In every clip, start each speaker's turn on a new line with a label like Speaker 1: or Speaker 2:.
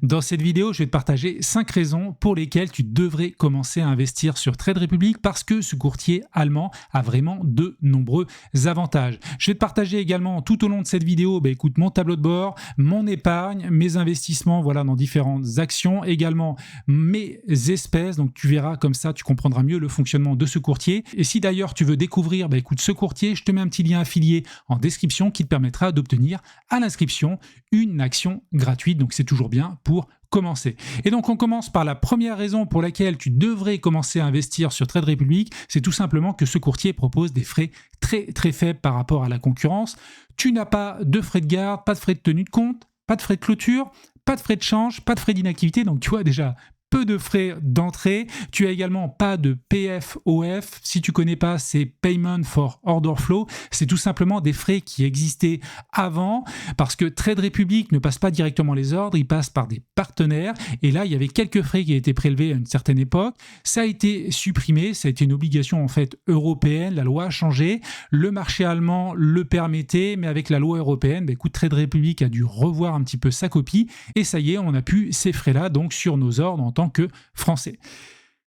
Speaker 1: Dans cette vidéo, je vais te partager 5 raisons pour lesquelles tu devrais commencer à investir sur Trade Republic parce que ce courtier allemand a vraiment de nombreux avantages. Je vais te partager également tout au long de cette vidéo écoute, mon tableau de bord, mon épargne, mes investissements dans différentes actions, également mes espèces. Donc tu verras comme ça, tu comprendras mieux le fonctionnement de ce courtier. Et si d'ailleurs tu veux découvrir écoute, ce courtier, je te mets un petit lien affilié en description qui te permettra d'obtenir à l'inscription une action gratuite. Donc c'est toujours bien pour commencer. Et donc on commence par la première raison pour laquelle tu devrais commencer à investir sur Trade Republic, c'est tout simplement que ce courtier propose des frais très faibles par rapport à la concurrence. Tu n'as pas de frais de garde, pas de frais de tenue de compte, pas de frais de clôture, pas de frais de change, pas de frais d'inactivité, donc tu vois déjà peu de frais d'entrée. Tu as également pas de PFOF. Si tu connais pas, c'est Payment for Order Flow. C'est tout simplement des frais qui existaient avant parce que Trade Republic ne passe pas directement les ordres, il passe par des partenaires. Et là, il y avait quelques frais qui a été prélevés à une certaine époque. Ça a été supprimé. Ça a été une obligation en fait européenne. La loi a changé. Le marché allemand le permettait, mais avec la loi européenne, écoute, Trade Republic a dû revoir un petit peu sa copie. Et ça y est, on a pu ces frais-là donc sur nos ordres en tant que français.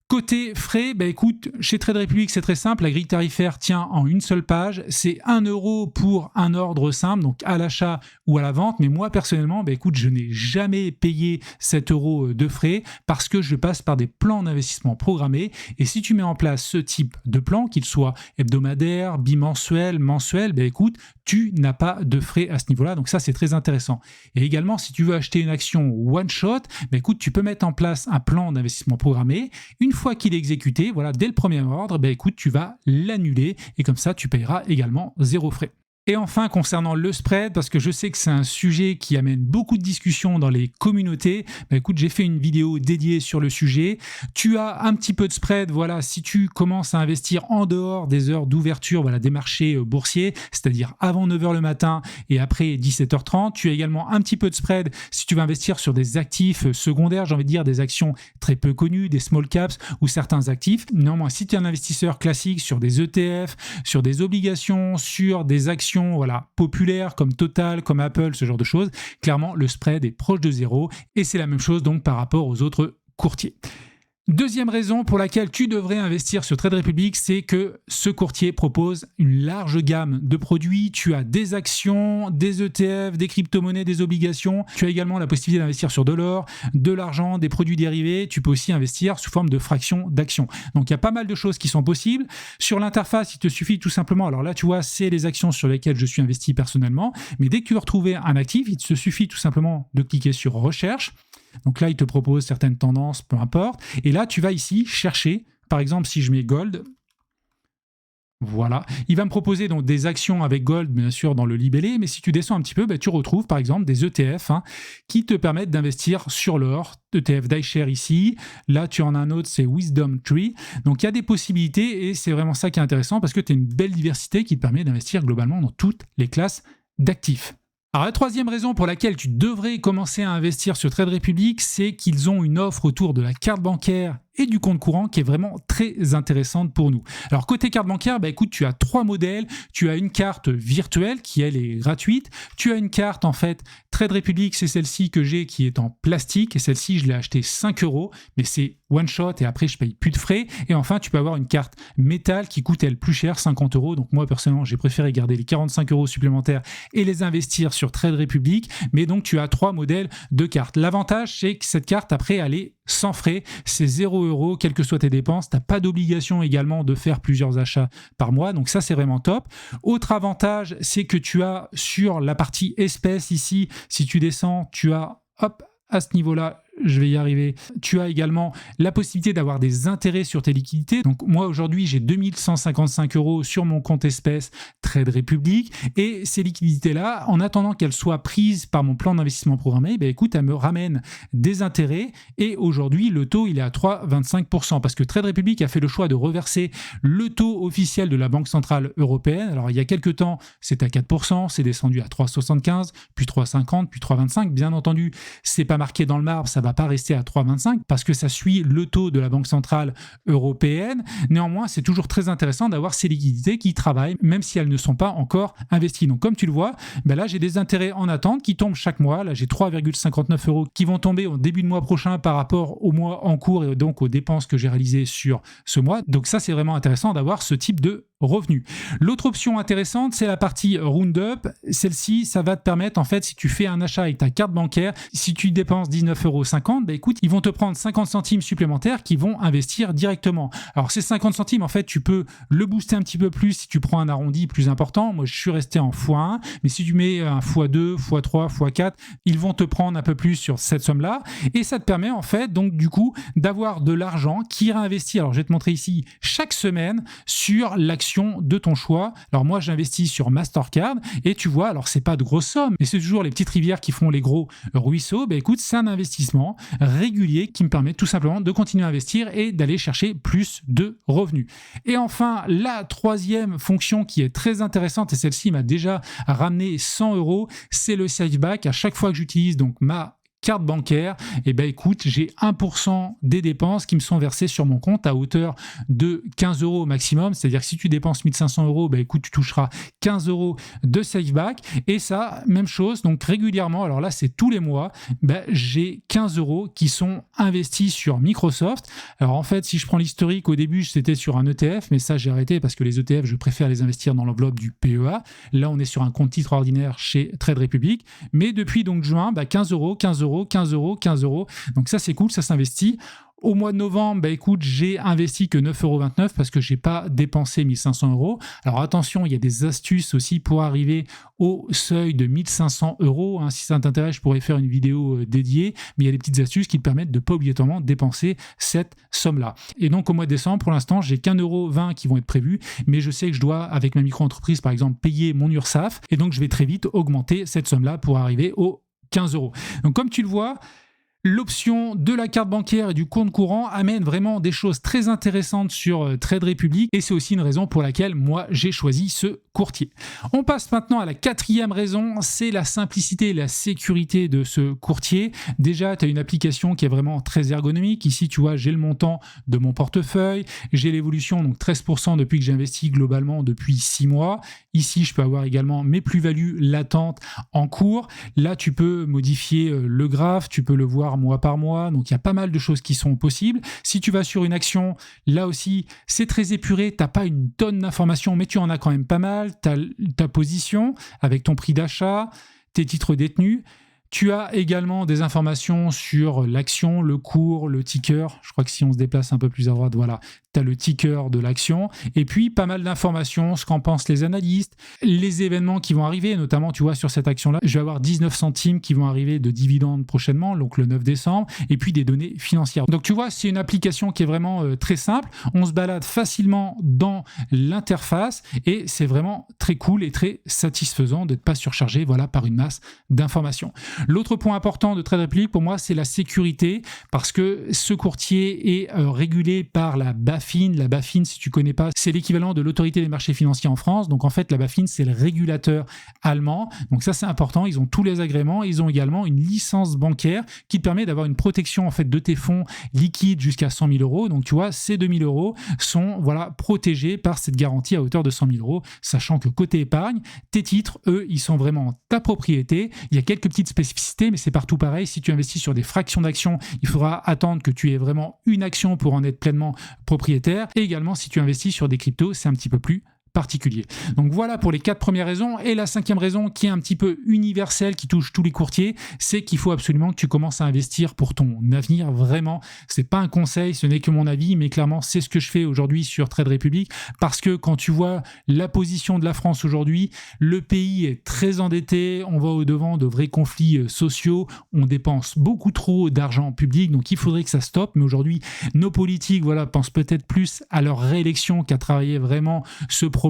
Speaker 1: Côté frais, écoute, chez Trade Republic, c'est très simple. La grille tarifaire tient en une seule page. C'est 1 € pour un ordre simple, donc à l'achat ou à la vente. Mais moi, personnellement, écoute, je n'ai jamais payé 7 € de frais parce que je passe par des plans d'investissement programmés. Et si tu mets en place ce type de plan, qu'il soit hebdomadaire, bimensuel, mensuel, écoute, tu n'as pas de frais à ce niveau-là. Donc ça, c'est très intéressant. Et également, si tu veux acheter une action one shot, écoute, tu peux mettre en place un plan d'investissement programmé. Une fois qu'il est exécuté, dès le premier ordre, écoute, tu vas l'annuler et comme ça, tu payeras également 0 frais. Et enfin, concernant le spread, parce que je sais que c'est un sujet qui amène beaucoup de discussions dans les communautés, écoute, j'ai fait une vidéo dédiée sur le sujet. Tu as un petit peu de spread, si tu commences à investir en dehors des heures d'ouverture des marchés boursiers, c'est-à-dire avant 9h le matin et après 17h30. Tu as également un petit peu de spread si tu veux investir sur des actifs secondaires, j'ai envie de dire des actions très peu connues, des small caps ou certains actifs. Néanmoins, si tu es un investisseur classique sur des ETF, sur des obligations, sur des actions populaires comme Total, comme Apple, ce genre de choses, clairement le spread est proche de 0 et c'est la même chose donc par rapport aux autres courtiers. Deuxième raison pour laquelle tu devrais investir sur Trade Republic, c'est que ce courtier propose une large gamme de produits. Tu as des actions, des ETF, des crypto-monnaies, des obligations. Tu as également la possibilité d'investir sur de l'or, de l'argent, des produits dérivés. Tu peux aussi investir sous forme de fractions d'actions. Donc il y a pas mal de choses qui sont possibles. Sur l'interface, il te suffit tout simplement, alors là tu vois, c'est les actions sur lesquelles je suis investi personnellement, mais dès que tu veux retrouver un actif, il te suffit tout simplement de cliquer sur recherche. Donc là, il te propose certaines tendances, peu importe. Et là, tu vas ici chercher, par exemple, si je mets Gold, il va me proposer donc des actions avec Gold, bien sûr, dans le libellé, mais si tu descends un petit peu, tu retrouves, par exemple, des ETF qui te permettent d'investir sur l'or, ETF d'iShares ici. Là, tu en as un autre, c'est Wisdom Tree. Donc, il y a des possibilités et c'est vraiment ça qui est intéressant parce que tu as une belle diversité qui te permet d'investir globalement dans toutes les classes d'actifs. Alors la troisième raison pour laquelle tu devrais commencer à investir sur Trade Republic, c'est qu'ils ont une offre autour de la carte bancaire et du compte courant qui est vraiment très intéressante pour nous. Alors côté carte bancaire, écoute, tu as 3 modèles. Tu as une carte virtuelle qui elle est gratuite. Tu as une carte en fait Trade Republic, c'est celle-ci que j'ai qui est en plastique et celle-ci je l'ai achetée 5 €, mais c'est one shot et après je paye plus de frais. Et enfin tu peux avoir une carte métal qui coûte elle plus cher, 50 €. Donc moi personnellement j'ai préféré garder les 45 € supplémentaires et les investir sur Trade Republic. Mais donc tu as 3 modèles de cartes. L'avantage c'est que cette carte après elle est sans frais, c'est 0 €, quelles que soient tes dépenses. Tu n'as pas d'obligation également de faire plusieurs achats par mois, donc ça c'est vraiment top. Autre avantage, c'est que tu as sur la partie espèces ici, si tu descends, tu as à ce niveau-là, je vais y arriver. Tu as également la possibilité d'avoir des intérêts sur tes liquidités. Donc moi aujourd'hui, j'ai 2155 € sur mon compte espèces Trade Republic et ces liquidités-là, en attendant qu'elles soient prises par mon plan d'investissement programmé, écoute, elles me ramènent des intérêts et aujourd'hui, le taux, il est à 3,25% parce que Trade Republic a fait le choix de reverser le taux officiel de la Banque Centrale Européenne. Alors il y a quelques temps, c'était à 4%, c'est descendu à 3,75, puis 3,50, puis 3,25. Bien entendu, c'est pas marqué dans le marbre, ça va pas rester à 3,25 parce que ça suit le taux de la Banque centrale européenne. Néanmoins, c'est toujours très intéressant d'avoir ces liquidités qui travaillent, même si elles ne sont pas encore investies. Donc, comme tu le vois, là, j'ai des intérêts en attente qui tombent chaque mois. Là, j'ai 3,59 € qui vont tomber au début de mois prochain par rapport au mois en cours et donc aux dépenses que j'ai réalisées sur ce mois. Donc ça, c'est vraiment intéressant d'avoir ce type de revenus. L'autre option intéressante, c'est la partie Roundup. Celle-ci, ça va te permettre, en fait, si tu fais un achat avec ta carte bancaire, si tu dépenses 19,50 €, écoute, ils vont te prendre 50 centimes supplémentaires qui vont investir directement. Alors, ces 50 centimes, en fait, tu peux le booster un petit peu plus si tu prends un arrondi plus important. Moi, je suis resté en x1, mais si tu mets un x2, x3, x4, ils vont te prendre un peu plus sur cette somme-là. Et ça te permet, en fait, donc, du coup, d'avoir de l'argent qui réinvestit. Alors, je vais te montrer ici chaque semaine sur l'action de ton choix. Alors moi, j'investis sur Mastercard et tu vois, alors c'est pas de grosses sommes, mais c'est toujours les petites rivières qui font les gros ruisseaux. Écoute, c'est un investissement régulier qui me permet tout simplement de continuer à investir et d'aller chercher plus de revenus. Et enfin, la troisième fonction qui est très intéressante, et celle-ci m'a déjà ramené 100 €, c'est le SafeBack. À chaque fois que j'utilise donc ma carte bancaire, écoute, j'ai 1% des dépenses qui me sont versées sur mon compte à hauteur de 15 € au maximum. C'est-à-dire que si tu dépenses 1500 €, écoute, tu toucheras 15 € de SafeBack. Et ça, même chose, donc régulièrement, alors là, c'est tous les mois, j'ai 15 € qui sont investis sur Microsoft. Alors en fait, si je prends l'historique, au début, c'était sur un ETF, mais ça, j'ai arrêté parce que les ETF, je préfère les investir dans l'enveloppe du PEA. Là, on est sur un compte titre ordinaire chez Trade Republic. Mais depuis donc juin, 15 €, 15 €, 15 €, 15 €. Donc ça, c'est cool, ça s'investit. Au mois de novembre, écoute, j'ai investi que 9,29 € parce que je n'ai pas dépensé 1500 €. Alors attention, il y a des astuces aussi pour arriver au seuil de 1500 €. Si ça t'intéresse, je pourrais faire une vidéo dédiée, mais il y a des petites astuces qui te permettent de ne pas obligatoirement dépenser cette somme-là. Et donc au mois de décembre, pour l'instant, j'ai qu'1,20 € qui vont être prévus, mais je sais que je dois, avec ma micro-entreprise, par exemple, payer mon URSSAF, et donc je vais très vite augmenter cette somme-là pour arriver aux 15 €. Donc comme tu le vois, l'option de la carte bancaire et du compte courant amène vraiment des choses très intéressantes sur Trade Republic et c'est aussi une raison pour laquelle moi j'ai choisi ce courtier. On passe maintenant à la quatrième raison, c'est la simplicité et la sécurité de ce courtier. Déjà, tu as une application qui est vraiment très ergonomique. Ici, tu vois, j'ai le montant de mon portefeuille, j'ai l'évolution, donc 13% depuis que j'ai investi globalement depuis 6 mois. Ici, je peux avoir également mes plus-values latentes en cours. Là, tu peux modifier le graphe, tu peux le voir mois par mois, donc il y a pas mal de choses qui sont possibles. Si tu vas sur une action, là aussi, c'est très épuré, tu n'as pas une tonne d'informations, mais tu en as quand même pas mal. Tu as ta position avec ton prix d'achat, tes titres détenus. Tu as également des informations sur l'action, le cours, le ticker. Je crois que si on se déplace un peu plus à droite, voilà, tu as le ticker de l'action. Et puis, pas mal d'informations, ce qu'en pensent les analystes, les événements qui vont arriver, notamment, tu vois, sur cette action-là, je vais avoir 19 centimes qui vont arriver de dividendes prochainement, donc le 9 décembre, et puis des données financières. Donc, tu vois, c'est une application qui est vraiment très simple. On se balade facilement dans l'interface et c'est vraiment très cool et très satisfaisant d'être pas surchargé, voilà, par une masse d'informations. L'autre point important de Trade Republic, pour moi, c'est la sécurité, parce que ce courtier est régulé par la BaFin. La BaFin, si tu connais pas, c'est l'équivalent de l'autorité des marchés financiers en France. Donc en fait, la BaFin, c'est le régulateur allemand. Donc ça, c'est important. Ils ont tous les agréments. Ils ont également une licence bancaire qui te permet d'avoir une protection en fait de tes fonds liquides jusqu'à 100 000 €. Donc tu vois, ces 2 000 € sont protégés par cette garantie à hauteur de 100 000 €, sachant que côté épargne, tes titres, eux, ils sont vraiment ta propriété. Il y a quelques petites spécificités, mais c'est partout pareil. Si tu investis sur des fractions d'actions, il faudra attendre que tu aies vraiment une action pour en être pleinement propriétaire. Et également, si tu investis sur des cryptos, c'est un petit peu plus particulier. Donc voilà pour les 4 premières raisons. Et la 5e raison, qui est un petit peu universelle, qui touche tous les courtiers, c'est qu'il faut absolument que tu commences à investir pour ton avenir. Vraiment, c'est pas un conseil, ce n'est que mon avis, mais clairement, c'est ce que je fais aujourd'hui sur Trade Republic, parce que quand tu vois la position de la France aujourd'hui, le pays est très endetté, on va au-devant de vrais conflits sociaux, on dépense beaucoup trop d'argent public, donc il faudrait que ça stoppe. Mais aujourd'hui, nos politiques, pensent peut-être plus à leur réélection qu'à travailler vraiment ce problème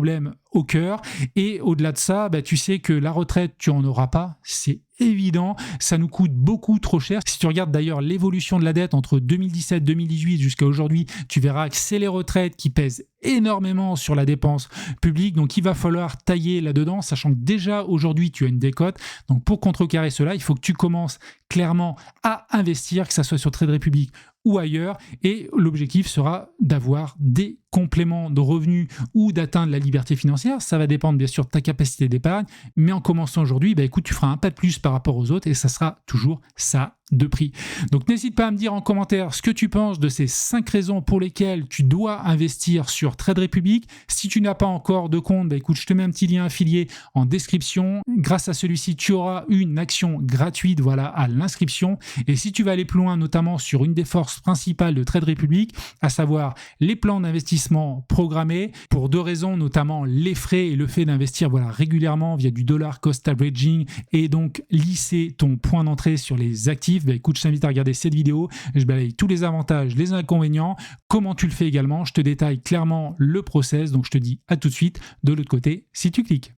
Speaker 1: au cœur. Et au-delà de ça, tu sais que la retraite, tu en auras pas, c'est évident, ça nous coûte beaucoup trop cher. Si tu regardes d'ailleurs l'évolution de la dette entre 2017-2018 jusqu'à aujourd'hui, tu verras que c'est les retraites qui pèsent énormément sur la dépense publique, donc il va falloir tailler là-dedans, sachant que déjà aujourd'hui tu as une décote. Donc pour contrecarrer cela, il faut que tu commences clairement à investir, que ça soit sur Trade Republic ou ailleurs, et l'objectif sera d'avoir des compléments de revenus ou d'atteindre la liberté financière. Ça va dépendre bien sûr de ta capacité d'épargne, mais en commençant aujourd'hui, écoute, tu feras un pas de plus par rapport aux autres et ça sera toujours ça de prix. Donc n'hésite pas à me dire en commentaire ce que tu penses de ces 5 raisons pour lesquelles tu dois investir sur Trade Republic. Si tu n'as pas encore de compte, écoute, je te mets un petit lien affilié en description. Grâce à celui-ci, tu auras une action gratuite à l'inscription. Et si tu vas aller plus loin, notamment sur une des forces principales de Trade Republic, à savoir les plans d'investissement programmés, pour 2 raisons, notamment les frais et le fait d'investir régulièrement via du dollar cost averaging et donc lisser ton point d'entrée sur les actifs, écoute, je t'invite à regarder cette vidéo, je balaye tous les avantages, les inconvénients, comment tu le fais également, je te détaille clairement le process, donc je te dis à tout de suite de l'autre côté si tu cliques.